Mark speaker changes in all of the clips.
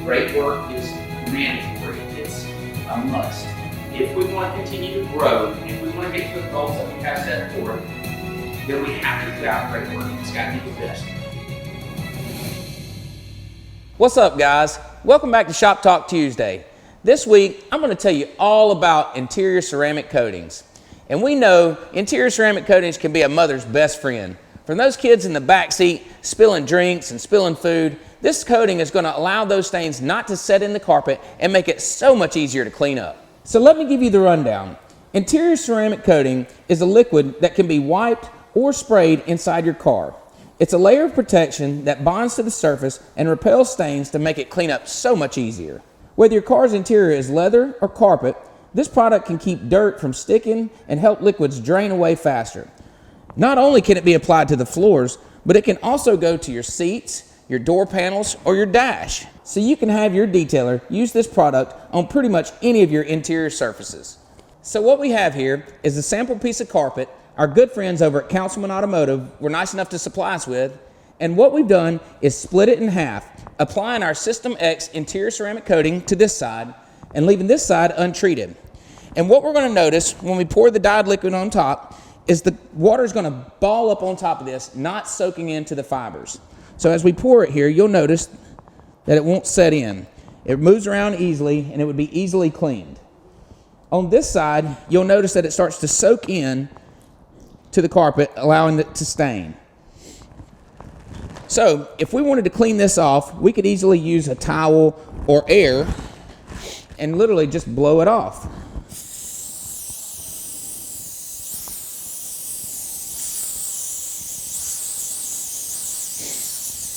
Speaker 1: great work is mandatory. It's a must. If we want to continue to grow, if we want to get to the goals that we have set forth, then we have to put out great work. It's got to be the best.
Speaker 2: What's up, guys? Welcome back to Shop Talk Tuesday. This week, I'm going to tell you all about interior ceramic coatings. And we know interior ceramic coatings can be a mother's best friend. From those kids in the back seat spilling drinks and spilling food, this coating is going to allow those stains not to set in the carpet and make it so much easier to clean up. So let me give you the rundown. Interior ceramic coating is a liquid that can be wiped or sprayed inside your car. It's a layer of protection that bonds to the surface and repels stains to make it clean up so much easier. Whether your car's interior is leather or carpet, this product can keep dirt from sticking and help liquids drain away faster. Not only can it be applied to the floors, but it can also go to your seats, your door panels, or your dash. So you can have your detailer use this product on pretty much any of your interior surfaces. So what we have here is a sample piece of carpet our good friends over at Councilman Automotive were nice enough to supply us with. And what we've done is split it in half, applying our System X interior ceramic coating to this side and leaving this side untreated. And what we're going to notice when we pour the dyed liquid on top is the water is going to ball up on top of this, not soaking into the fibers. So as we pour it here, you'll notice that it won't set in. It moves around easily and it would be easily cleaned. On this side, you'll notice that it starts to soak in to the carpet, allowing it to stain. So if we wanted to clean this off, we could easily use a towel or air and literally just blow it off.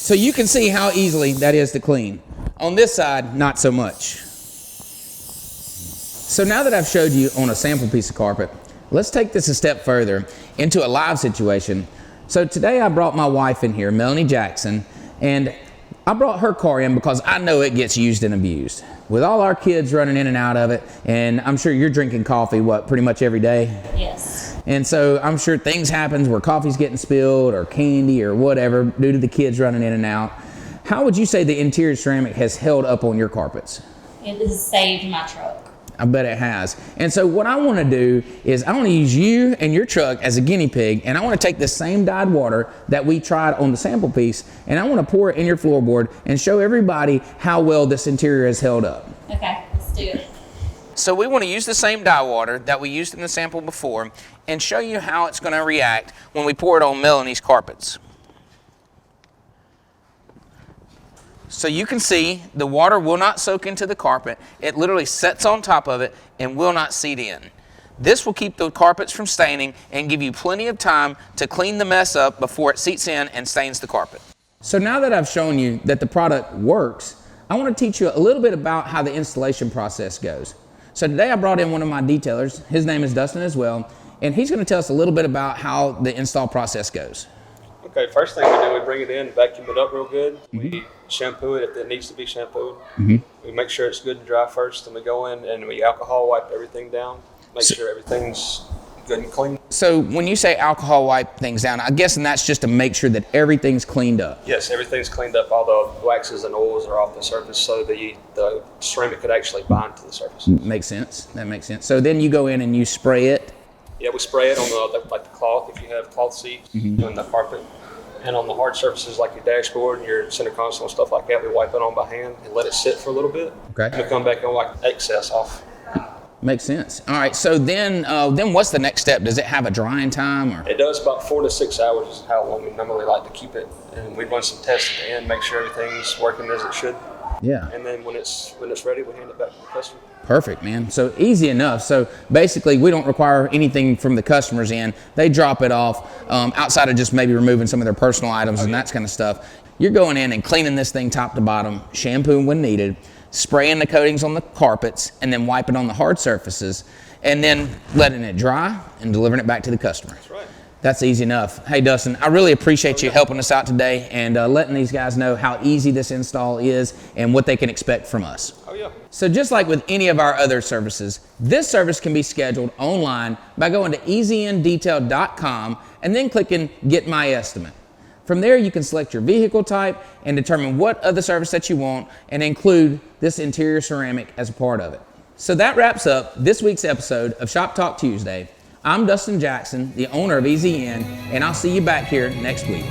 Speaker 2: So you can see how easily that is to clean. On this side, not so much. So now that I've showed you on a sample piece of carpet, let's take this a step further into a live situation. So today I brought my wife in here, Melanie Jackson, and I brought her car in because I know it gets used and abused. With all our kids running in and out of it, and I'm sure you're drinking coffee, pretty much every day?
Speaker 3: Yes.
Speaker 2: And so I'm sure things happen where coffee's getting spilled or candy or whatever due to the kids running in and out. How would you say the interior ceramic has held up on your carpets?
Speaker 3: It has saved my truck.
Speaker 2: I bet it has. And so what I want to do is I want to use you and your truck as a guinea pig, and I want to take the same dyed water that we tried on the sample piece, and I want to pour it in your floorboard and show everybody how well this interior has held up.
Speaker 3: Okay, let's do it.
Speaker 2: So we want to use the same dye water that we used in the sample before and show you how it's going to react when we pour it on Melanie's carpets. So you can see the water will not soak into the carpet. It literally sets on top of it and will not seep in. This will keep the carpets from staining and give you plenty of time to clean the mess up before it seeps in and stains the carpet. So now that I've shown you that the product works, I want to teach you a little bit about how the installation process goes. So today I brought in one of my detailers. His name is Dustin as well, and he's going to tell us a little bit about how the install process goes.
Speaker 4: Okay, first thing we do, we bring it in, vacuum it up real good. We shampoo it if it needs to be shampooed. We make sure it's good and dry first, and we go in and we alcohol wipe everything down, make sure everything's good and clean.
Speaker 2: So when you say alcohol wipe things down, I'm guessing that's just to make sure that everything's cleaned up.
Speaker 4: Yes, everything's cleaned up. All the waxes and oils are off the surface, so the ceramic could actually bind to the surface.
Speaker 2: Makes sense. That makes sense. So then you go in and you spray it.
Speaker 4: Yeah, we spray it on the cloth if you have cloth seats on the carpet. And on the hard surfaces like your dashboard and your center console and stuff like that, we wipe it on by hand and let it sit for a little bit.
Speaker 2: Okay.
Speaker 4: And we come back and wipe excess off.
Speaker 2: Makes sense. All right. So then what's the next step? Does it have a drying time? Or?
Speaker 4: It does. About 4 to 6 hours is how long we normally like to keep it. And we run some tests at the end, make sure everything's working as it should.
Speaker 2: Yeah.
Speaker 4: And then when it's ready, we hand it back to the customer.
Speaker 2: Perfect, man. So easy enough. So basically, we don't require anything from the customers in. They drop it off outside of just maybe removing some of their personal items and that kind of stuff. You're going in and cleaning this thing top to bottom, shampooing when needed, spraying the coatings on the carpets, and then wiping on the hard surfaces, and then letting it dry and delivering it back to the customer.
Speaker 4: That's right.
Speaker 2: That's easy enough. Hey, Dustin, I really appreciate you helping us out today and letting these guys know how easy this install is and what they can expect from us.
Speaker 4: Oh, yeah.
Speaker 2: So just like with any of our other services, this service can be scheduled online by going to EZNDetail.com and then clicking Get My Estimate. From there, you can select your vehicle type and determine what other service that you want and include this interior ceramic as a part of it. So that wraps up this week's episode of Shop Talk Tuesday. I'm Dustin Jackson, the owner of EZN, and I'll see you back here next week.